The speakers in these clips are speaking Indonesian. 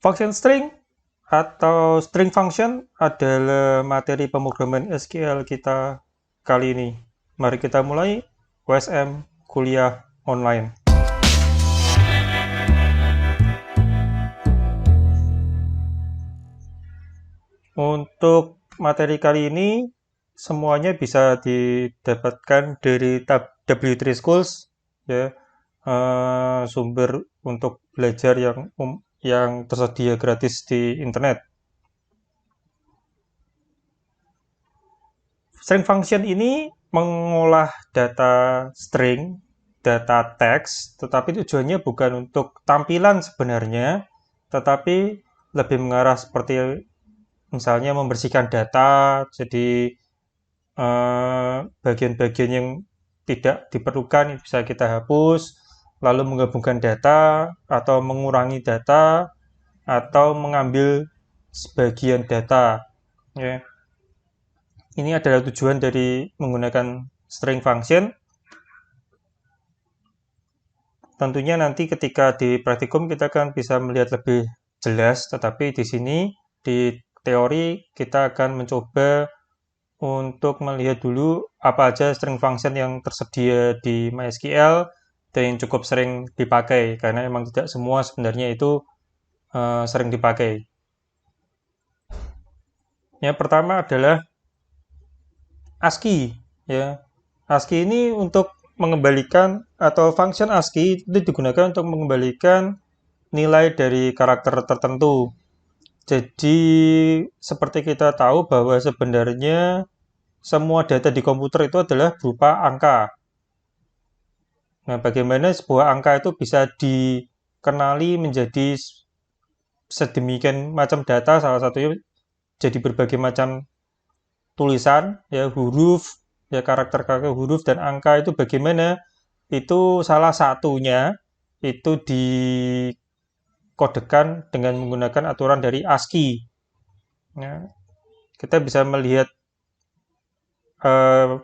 Function string atau string function adalah materi pemrograman SQL kita kali ini. Mari kita mulai OSM kuliah online. Untuk materi kali ini semuanya bisa didapatkan dari tab W3 Schools, ya, sumber untuk belajar yang tersedia gratis di internet. String function ini mengolah data string, data teks, tetapi tujuannya bukan untuk tampilan sebenarnya, tetapi lebih mengarah seperti misalnya membersihkan data, jadi bagian-bagian yang tidak diperlukan bisa kita hapus, lalu menggabungkan data, atau mengurangi data, atau mengambil sebagian data. Ya. Ini adalah tujuan dari menggunakan string function. Tentunya nanti ketika di praktikum kita akan bisa melihat lebih jelas, tetapi di sini di teori kita akan mencoba untuk melihat dulu apa aja string function yang tersedia di MySQL dan yang cukup sering dipakai, karena memang tidak semua sebenarnya itu sering dipakai. Yang pertama adalah ASCII, ya. ASCII ini untuk mengembalikan, atau function ASCII itu digunakan untuk mengembalikan nilai dari karakter tertentu. Jadi seperti kita tahu bahwa sebenarnya semua data di komputer itu adalah berupa angka. Nah, bagaimana sebuah angka itu bisa dikenali menjadi sedemikian macam data, salah satunya jadi berbagai macam tulisan, ya, huruf, ya, karakter-karakter huruf dan angka itu bagaimana, itu salah satunya itu dikodekan dengan menggunakan aturan dari ASCII. Ya, kita bisa melihat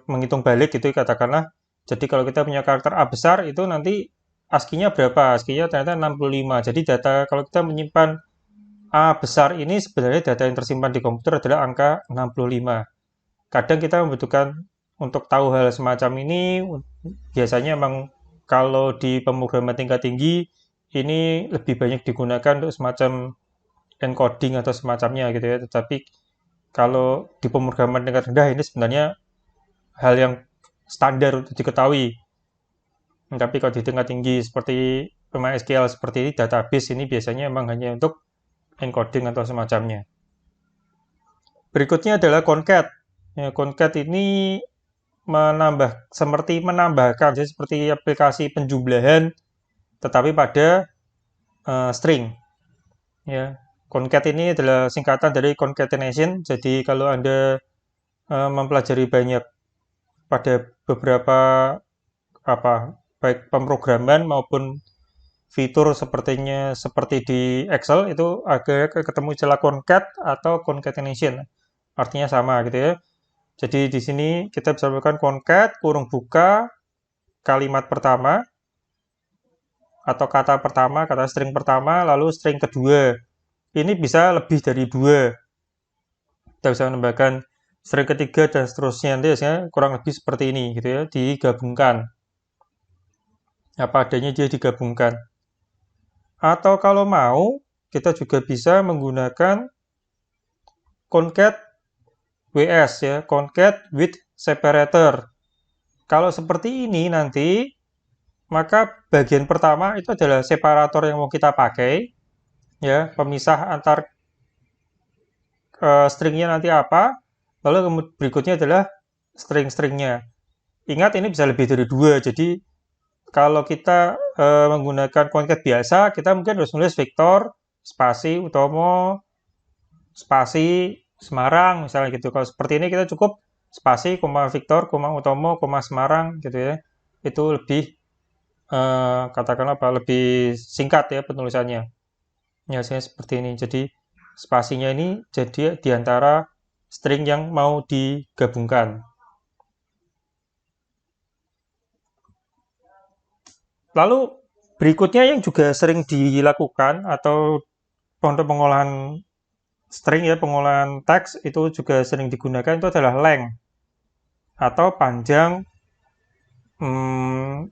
menghitung balik gitu katakanlah. Jadi kalau kita punya karakter A besar itu nanti ASCII-nya berapa? ASCII-nya ternyata 65. Jadi data kalau kita menyimpan A besar ini sebenarnya data yang tersimpan di komputer adalah angka 65. Kadang kita membutuhkan untuk tahu hal semacam ini, biasanya memang kalau di pemrograman tingkat tinggi ini lebih banyak digunakan untuk semacam encoding atau semacamnya gitu ya. Tetapi kalau di pemrograman tingkat rendah ini sebenarnya hal yang standar untuk diketahui. Tapi kalau di tingkat tinggi seperti MySQL seperti ini, database ini biasanya memang hanya untuk encoding atau semacamnya. Berikutnya adalah concat. Ya, concat ini seperti menambahkan, jadi seperti aplikasi penjumlahan, tetapi pada string. Ya, concat ini adalah singkatan dari concatenation. Jadi kalau Anda mempelajari banyak pada beberapa baik pemrograman maupun fitur seperti di Excel itu agak ketemu istilah concat atau concatenation, artinya sama gitu ya. Jadi di sini kita bisa melakukan concat kurung buka kalimat pertama atau kata string pertama, lalu string kedua. Ini bisa lebih dari dua. Kita bisa menambahkan string ketiga dan seterusnya. Nanti hasilnya kurang lebih seperti ini gitu ya, digabungkan. Apa adanya dia digabungkan. Atau kalau mau, kita juga bisa menggunakan concat WS ya, concat with separator. Kalau seperti ini nanti, maka bagian pertama itu adalah separator yang mau kita pakai, ya, pemisah antar stringnya nanti apa, lalu berikutnya adalah string-stringnya. Ingat ini bisa lebih dari dua, jadi kalau kita menggunakan concat biasa, kita mungkin harus nulis Victor, spasi, Utomo, spasi, Semarang, misalnya gitu. Kalau seperti ini kita cukup spasi, koma Victor, koma Utomo, koma Semarang, gitu ya. Itu lebih, katakanlah apa, lebih singkat ya penulisannya. Ya, saya seperti ini. Jadi spasinya ini jadi diantara string yang mau digabungkan. Lalu berikutnya yang juga sering dilakukan atau untuk pengolahan string ya, pengolahan teks itu juga sering digunakan itu adalah length atau panjang hmm,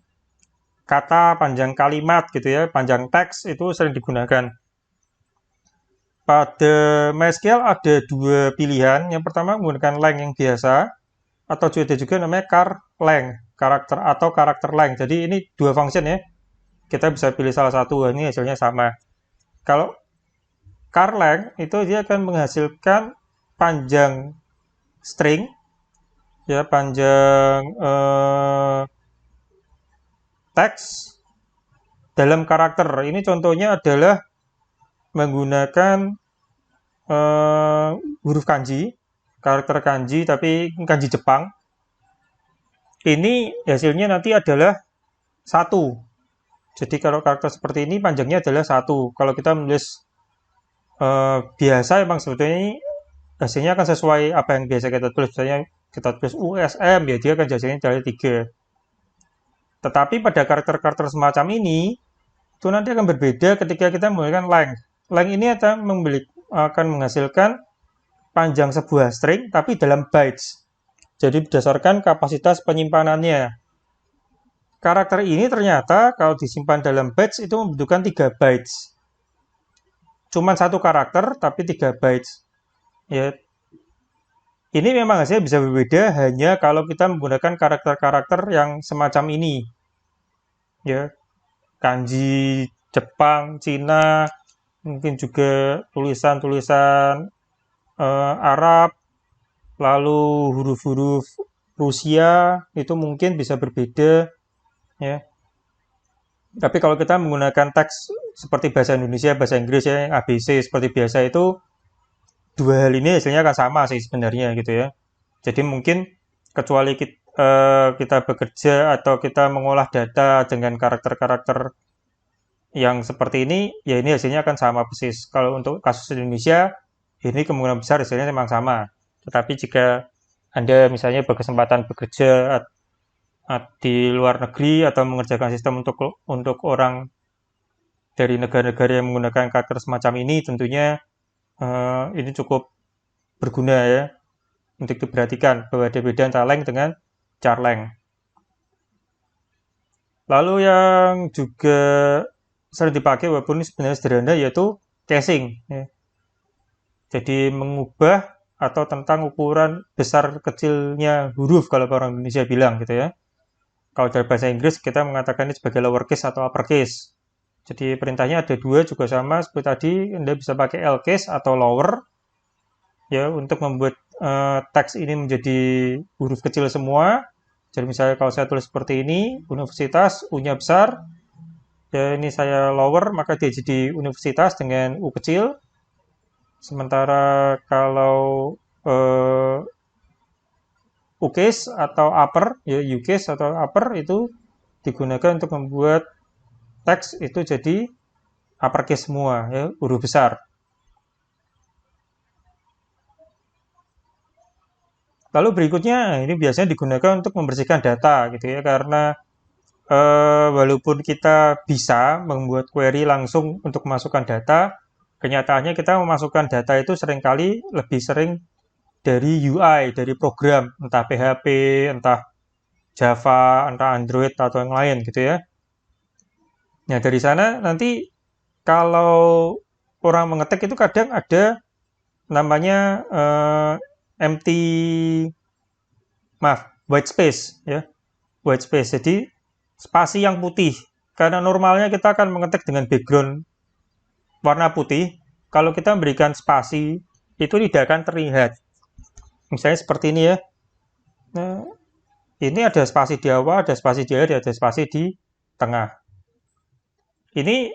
kata, panjang kalimat gitu ya, panjang teks itu sering digunakan. Pada MySQL ada dua pilihan. Yang pertama menggunakan length yang biasa atau juga namanya char length, karakter atau karakter length. Jadi ini dua function ya. Kita bisa pilih salah satu, ini hasilnya sama. Kalau char length itu dia akan menghasilkan panjang string ya, panjang teks dalam karakter. Ini contohnya adalah menggunakan huruf kanji, karakter kanji tapi kanji Jepang. Ini hasilnya nanti adalah 1. Jadi kalau karakter seperti ini panjangnya adalah 1. Kalau kita menulis biasa emang sebetulnya ini hasilnya akan sesuai apa yang biasa kita tulis. Misalnya kita tulis USM ya dia akan hasilnya adalah 3. Tetapi pada karakter-karakter semacam ini itu nanti akan berbeda ketika kita menggunakan length. Length ini akan menghasilkan panjang sebuah string tapi dalam bytes. Jadi berdasarkan kapasitas penyimpanannya. Karakter ini ternyata kalau disimpan dalam bytes itu membutuhkan 3 bytes. Cuman satu karakter tapi 3 bytes. Ya. Ini memang hasilnya bisa berbeda hanya kalau kita menggunakan karakter-karakter yang semacam ini. Ya. Kanji Jepang, Cina, mungkin juga tulisan-tulisan Arab, lalu huruf-huruf Rusia itu mungkin bisa berbeda ya. Tapi kalau kita menggunakan teks seperti bahasa Indonesia, bahasa Inggris ya, ABC seperti biasa itu dua hal ini hasilnya akan sama sih sebenarnya gitu ya. Jadi mungkin kecuali kita bekerja atau kita mengolah data dengan karakter-karakter yang seperti ini, ya ini hasilnya akan sama persis. Kalau untuk kasus Indonesia, ini kemungkinan besar hasilnya memang sama. Tetapi jika Anda misalnya berkesempatan bekerja di luar negeri atau mengerjakan sistem untuk orang dari negara-negara yang menggunakan karakter semacam ini, tentunya ini cukup berguna ya untuk diperhatikan bahwa ada beda antara length dengan char length. Lalu yang juga sering dipakai walaupun ini sebenarnya sederhana yaitu caching. Ya. Jadi mengubah atau tentang ukuran besar kecilnya huruf kalau orang Indonesia bilang gitu ya. Kalau dari bahasa Inggris kita mengatakan ini sebagai lowercase atau uppercase. Jadi perintahnya ada dua juga sama seperti tadi. Anda bisa pakai L-case atau lower ya untuk membuat teks ini menjadi huruf kecil semua. Jadi misalnya kalau saya tulis seperti ini, universitas, U-nya besar. Ya ini saya lower maka dia jadi universitas dengan U kecil. Sementara kalau U-case atau upper, ya U-case atau upper itu digunakan untuk membuat teks itu jadi uppercase semua, ya, huruf besar. Lalu berikutnya, ini biasanya digunakan untuk membersihkan data, gitu ya, karena walaupun kita bisa membuat query langsung untuk memasukkan data, kenyataannya kita memasukkan data itu seringkali lebih sering dari UI, dari program, entah PHP, entah Java, entah Android, atau yang lain gitu ya. Nah, dari sana nanti kalau orang mengetik itu kadang ada namanya empty, white space ya, white space. Jadi spasi yang putih. Karena normalnya kita akan mengetik dengan background warna putih. Kalau kita memberikan spasi, itu tidak akan terlihat. Misalnya seperti ini ya. Nah, ini ada spasi di awal, ada spasi di akhir, ada spasi di tengah. Ini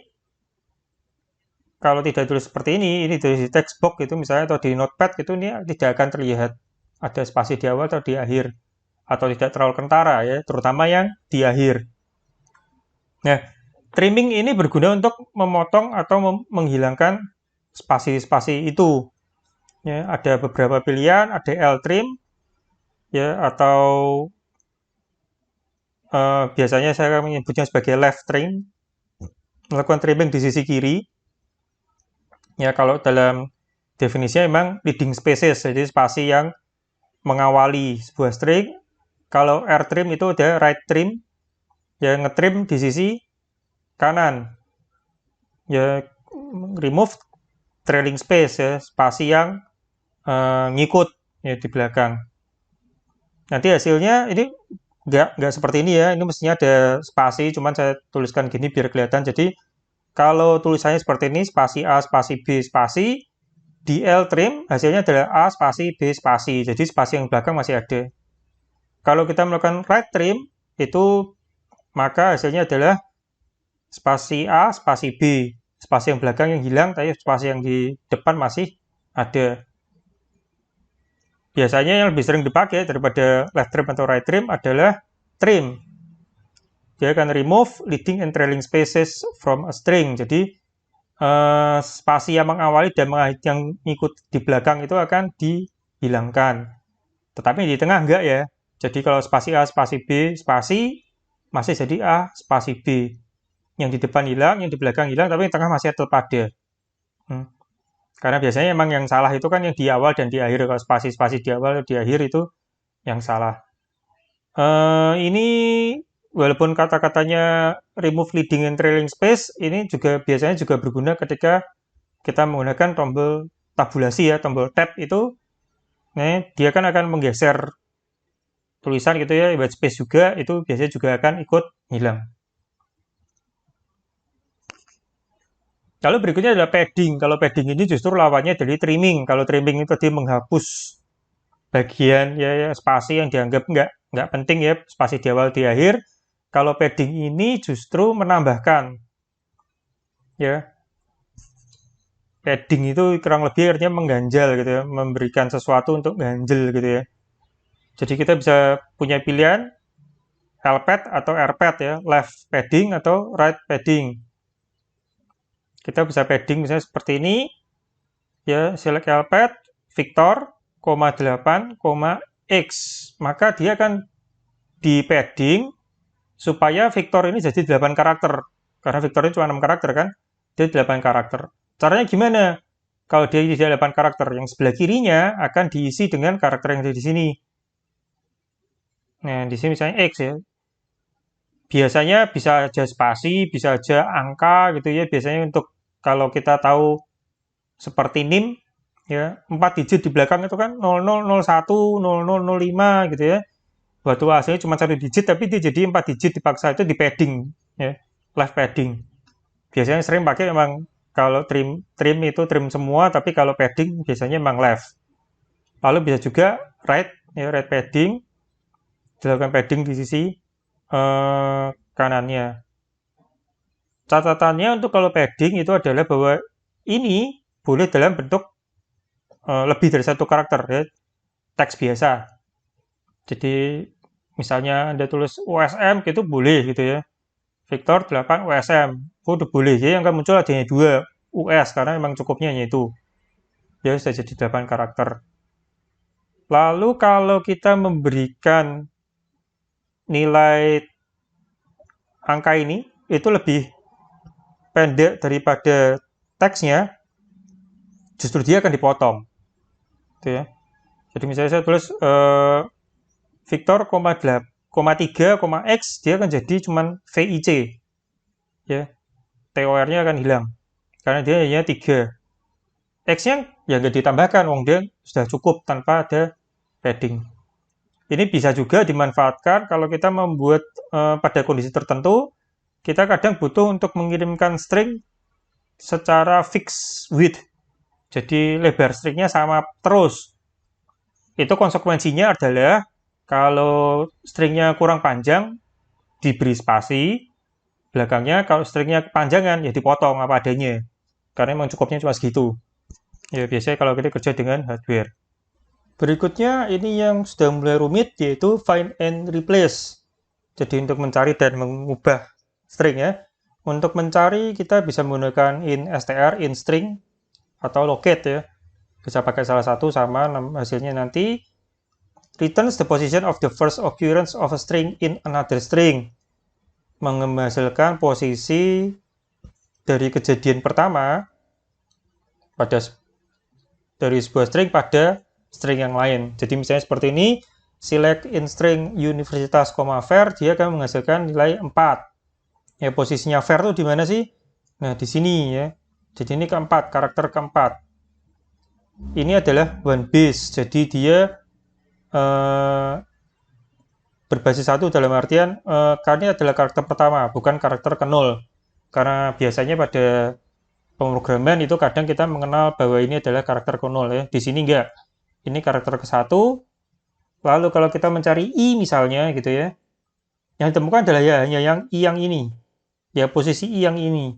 kalau tidak tulis seperti ini dari text box itu misalnya atau di notepad itu ini tidak akan terlihat ada spasi di awal atau di akhir atau tidak terlalu kentara ya, terutama yang di akhir. Nah, trimming ini berguna untuk memotong atau menghilangkan spasi-spasi itu. Ya, ada beberapa pilihan, ada L-trim ya atau biasanya saya menyebutnya sebagai left trim, melakukan trimming di sisi kiri. Ya, kalau dalam definisinya memang leading spaces, jadi spasi yang mengawali sebuah string. Kalau rtrim itu ada right trim, ya ngetrim di sisi kanan. Ya, remove trailing space, ya spasi yang ngikut ya di belakang. Nanti hasilnya ini nggak seperti ini ya, ini mestinya ada spasi, cuman saya tuliskan gini biar kelihatan. Jadi kalau tulisannya seperti ini, spasi A, spasi B, spasi, di L trim hasilnya adalah A, spasi, B, spasi. Jadi spasi yang belakang masih ada. Kalau kita melakukan right trim, itu maka hasilnya adalah spasi A, spasi B. Spasi yang belakang yang hilang, tapi spasi yang di depan masih ada. Biasanya yang lebih sering dipakai daripada left trim atau right trim adalah trim. Dia akan remove leading and trailing spaces from a string. Jadi spasi yang mengawali dan yang ikut di belakang itu akan dihilangkan. Tetapi di tengah enggak ya. Jadi kalau spasi A, spasi B, spasi masih jadi A, spasi B. Yang di depan hilang, yang di belakang hilang, tapi yang tengah masih tetap ada. Karena biasanya emang yang salah itu kan yang di awal dan di akhir. Kalau spasi-spasi di awal dan di akhir itu yang salah. Ini walaupun kata-katanya remove leading and trailing space, ini juga biasanya juga berguna ketika kita menggunakan tombol tabulasi ya, tombol tab itu, dia kan akan menggeser tulisan gitu ya, white space juga, itu biasanya juga akan ikut hilang. Lalu berikutnya adalah padding. Kalau padding ini justru lawannya dari trimming. Kalau trimming itu tadi menghapus bagian ya spasi yang dianggap nggak penting ya, spasi di awal di akhir. Kalau padding ini justru menambahkan ya. Padding itu kurang lebih artinya mengganjal gitu ya, memberikan sesuatu untuk ganjel gitu ya. Jadi kita bisa punya pilihan L-pad atau R-pad ya, left padding atau right padding. Kita bisa padding misalnya seperti ini, ya select L-pad, Victor, 8, X. Maka dia akan di padding supaya Victor ini jadi 8 karakter. Karena Victor ini cuma 6 karakter kan, dia 8 karakter. Caranya gimana? Kalau dia tidak 8 karakter, yang sebelah kirinya akan diisi dengan karakter yang ada di sini. Nah, di sini misalnya X ya. Biasanya bisa aja spasi, bisa aja angka gitu ya. Biasanya untuk kalau kita tahu seperti NIM ya, 4 digit di belakang itu kan 0001, 0005 gitu ya. Waktu hasilnya cuma 1 digit tapi dia jadi 4 digit dipaksa itu di padding ya, left padding. Biasanya sering pakai memang kalau trim itu trim semua, tapi kalau padding biasanya memang left. Lalu bisa juga right ya, right padding, dilakukan padding di sisi kanannya. Catatannya untuk kalau padding itu adalah bahwa ini boleh dalam bentuk lebih dari satu karakter ya, teks biasa. Jadi misalnya Anda tulis USM gitu boleh gitu ya. Victor 8 USM. Oh, udah boleh. Jadi yang akan muncul adanya 2 US karena memang cukupnya yaitu. Ya sudah jadi 8 karakter. Lalu kalau kita memberikan nilai angka ini itu lebih pendek daripada teksnya, justru dia akan dipotong. Gitu ya. Jadi misalnya saya tulis Victor, 3, X, dia akan jadi cuman VIC. Ya. TOR-nya akan hilang. Karena dia hanya 3. X-nya ya nggak ditambahkan, wong dia sudah cukup tanpa ada padding. Ini bisa juga dimanfaatkan kalau kita membuat pada kondisi tertentu, kita kadang butuh untuk mengirimkan string secara fixed width. Jadi lebar stringnya sama terus. Itu konsekuensinya adalah kalau stringnya kurang panjang, diberi spasi, belakangnya kalau stringnya kepanjangan, ya dipotong apa adanya. Karena memang cukupnya cuma segitu. Ya, biasanya kalau kita kerja dengan hardware. Berikutnya, ini yang sudah mulai rumit, yaitu find and replace. Jadi untuk mencari dan mengubah string ya. Untuk mencari, kita bisa menggunakan in str, in string, atau locate ya. Bisa pakai salah satu sama hasilnya nanti. Returns the position of the first occurrence of a string in another string. Menghasilkan posisi dari kejadian pertama dari sebuah string pada string yang lain. Jadi misalnya seperti ini, select in string universitas, var, dia akan menghasilkan nilai 4. Ya, posisinya var itu di mana sih? Nah, di sini ya. Jadi ini keempat, karakter keempat. Ini adalah one base, jadi dia berbasis 1 dalam artian karena adalah karakter pertama, bukan karakter ke 0. Karena biasanya pada pemrograman itu kadang kita mengenal bahwa ini adalah karakter ke 0 ya. Di sini enggak. Ini karakter ke 1. Lalu kalau kita mencari i misalnya gitu ya, yang ditemukan adalah ya hanya yang i yang ini. Ya, posisi i yang ini.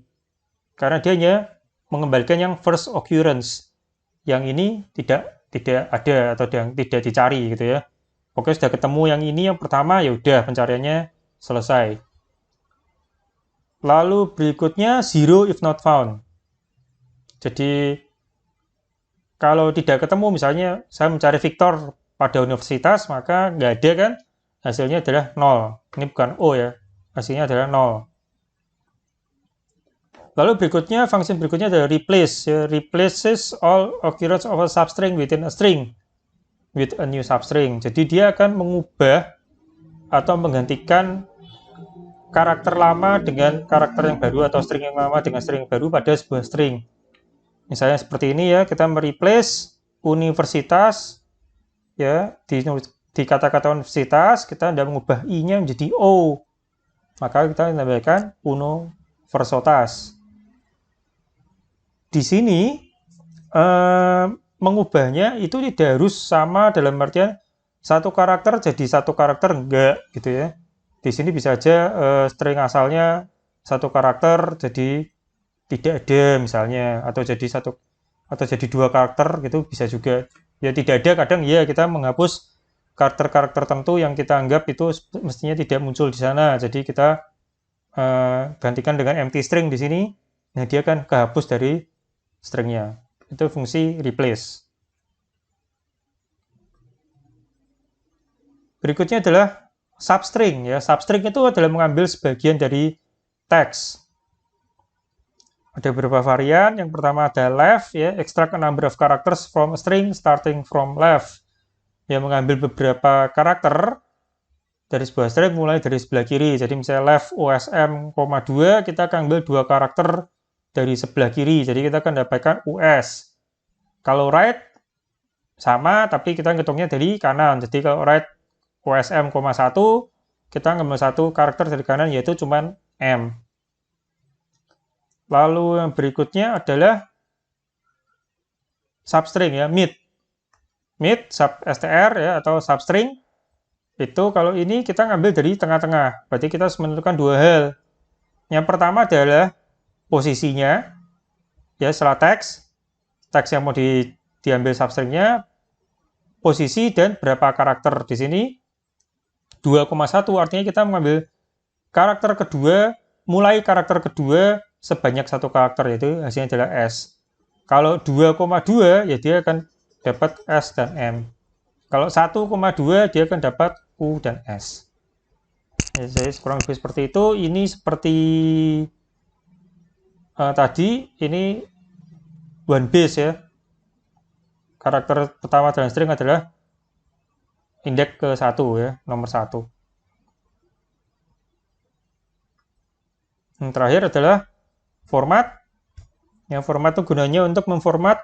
Karena dia hanya mengembalikan yang first occurrence. Yang ini tidak ada atau yang tidak dicari gitu ya. Oke, sudah ketemu yang ini yang pertama, ya udah pencariannya selesai. Lalu berikutnya zero if not found. Jadi kalau tidak ketemu, misalnya saya mencari Victor pada universitas, maka nggak ada kan, hasilnya adalah 0. Ini bukan O ya, hasilnya adalah 0. Lalu berikutnya, fungsi berikutnya adalah replace. Ya, replaces all occurrence of a substring within a string with a new substring. Jadi dia akan mengubah atau menggantikan karakter lama dengan karakter yang baru atau string yang lama dengan string yang baru pada sebuah string. Misalnya seperti ini ya, kita mereplace universitas ya di kata-kata universitas, kita tidak mengubah i-nya menjadi o. Maka kita tambahkan universitas. Di sini mengubahnya itu tidak harus sama dalam artian satu karakter jadi satu karakter, enggak gitu ya. Di sini bisa aja string asalnya satu karakter jadi tidak ada misalnya, atau jadi dua karakter gitu bisa juga. Ya tidak ada kadang ya kita menghapus karakter-karakter tertentu yang kita anggap itu mestinya tidak muncul di sana. Jadi kita gantikan dengan empty string di sini. Nah, dia akan kehapus dari stringnya. Itu fungsi replace. Berikutnya adalah substring ya. Substring itu adalah mengambil sebagian dari teks. Ada beberapa varian. Yang pertama ada left ya, extract a number of characters from a string starting from left. Ya, mengambil beberapa karakter dari sebuah string mulai dari sebelah kiri. Jadi misalnya left USM, 2, kita akan ambil 2 karakter dari sebelah kiri. Jadi kita akan dapatkan US. Kalau right sama, tapi kita ngitungnya dari kanan. Jadi kalau right USM, 1, kita ngambil 1 karakter dari kanan, yaitu cuman M. Lalu yang berikutnya adalah substring ya, mid. Mid, sub str ya, atau substring. Itu kalau ini kita ngambil dari tengah-tengah. Berarti kita harus menentukan 2 hal. Yang pertama adalah posisinya. Ya, setelah teks yang mau diambil substringnya, posisi dan berapa karakter. Di sini 2,1 artinya kita mengambil karakter kedua, mulai karakter kedua sebanyak 1 karakter, yaitu hasilnya adalah S. Kalau 2,2 ya dia akan dapat S dan M. Kalau 1,2 dia akan dapat U dan S. Ya, jadi kurang lebih seperti itu. Ini seperti tadi, ini one base ya. Karakter pertama dalam string adalah indeks ke 1 ya, nomor 1. Yang terakhir adalah format. Yang format itu gunanya untuk memformat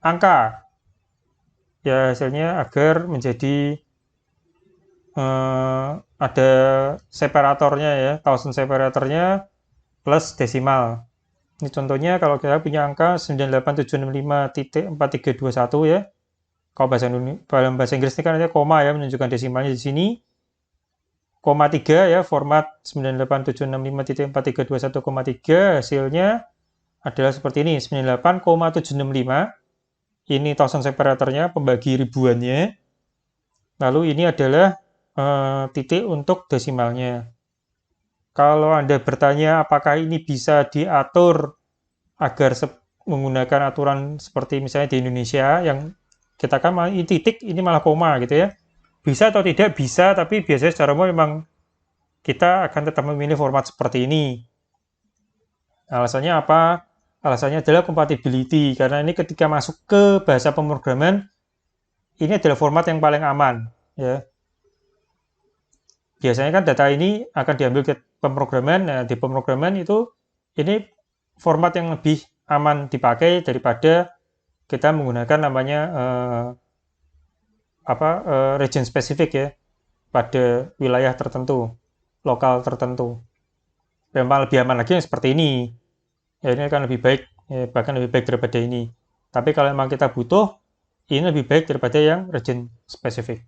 angka. Ya, hasilnya agar menjadi ada separatornya ya, thousand separatornya plus desimal. Ini contohnya kalau kita punya angka 98765.4321 ya. Kalau dalam bahasa Inggris ini kan ada koma ya, menunjukkan desimalnya di sini. Koma 3 ya, format 98765.4321,3, hasilnya adalah seperti ini, 98,765. Ini thousand separatornya, pembagi ribuannya. Lalu ini adalah titik untuk desimalnya. Kalau Anda bertanya apakah ini bisa diatur agar menggunakan aturan seperti misalnya di Indonesia, yang kita kan ini titik, ini malah koma gitu ya. Bisa atau tidak? Bisa, tapi biasanya secara umum memang kita akan tetap memilih format seperti ini. Alasannya apa? Alasannya adalah compatibility, karena ini ketika masuk ke bahasa pemrograman, ini adalah format yang paling aman. Ya. Biasanya kan data ini akan diambil ke pemrograman, nah di pemrograman itu ini format yang lebih aman dipakai daripada kita menggunakan namanya region spesifik ya, pada wilayah tertentu, lokal tertentu. Memang lebih aman lagi yang seperti ini. Ya ini akan lebih baik, ya, bahkan lebih baik daripada ini. Tapi kalau memang kita butuh, ini lebih baik daripada yang region spesifik.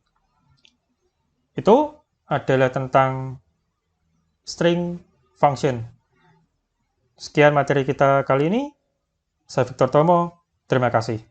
Itu adalah tentang string function. Sekian materi kita kali ini. Saya Victor Tomo. Terima kasih.